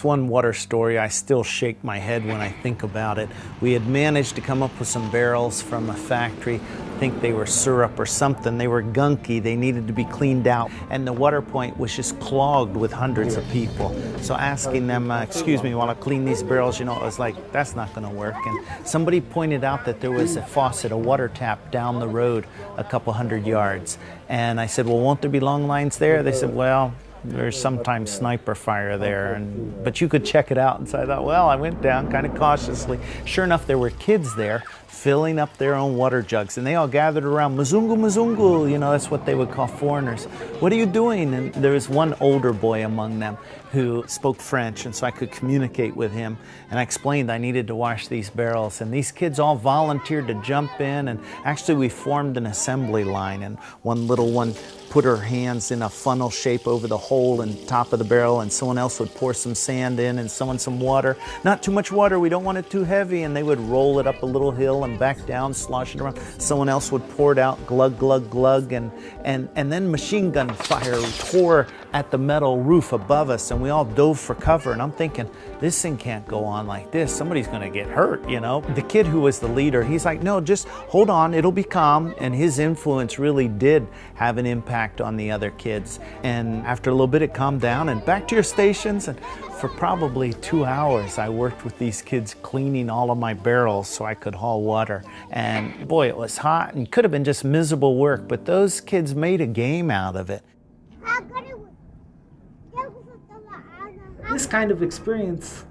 It's one water story I still shake my head when I think about it. We had managed to come up with some barrels from a factory. I think they were syrup or something. They were gunky. They needed to be cleaned out. And the water point was just clogged with hundreds of people. So asking them, excuse me, while I clean these barrels, you know, I was like, that's not going to work. And somebody pointed out that there was a faucet, a water tap down the road a couple hundred yards. And I said, well, won't there be long lines there? They said, well, there's sometimes sniper fire there, but you could check it out. And so I thought, well, I went down kind of cautiously. Sure enough, there were kids there filling up their own water jugs, and they all gathered around. Mzungu, Mzungu, you know, that's what they would call foreigners. What are you doing? And there was one older boy among them who spoke French, and so I could communicate with him. And I explained I needed to wash these barrels, and these kids all volunteered to jump in. And actually, we formed an assembly line, and one little one put her hands in a funnel shape over the hole and top of the barrel, and someone else would pour some sand in and someone some water. Not too much water, we don't want it too heavy, and they would roll it up a little hill and back down, slosh it around. Someone else would pour it out, glug, glug, glug, and then machine gun fire tore at the metal roof above us, and we all dove for cover. And I'm thinking, this thing can't go on like this. Somebody's gonna get hurt, you know? The kid who was the leader, he's like, no, just hold on, it'll be calm. And his influence really did have an impact on the other kids. And after a little bit, it calmed down, and back to your stations. And for probably 2 hours, I worked with these kids cleaning all of my barrels so I could haul water. And boy, it was hot and could have been just miserable work, but those kids made a game out of it. This kind of experience,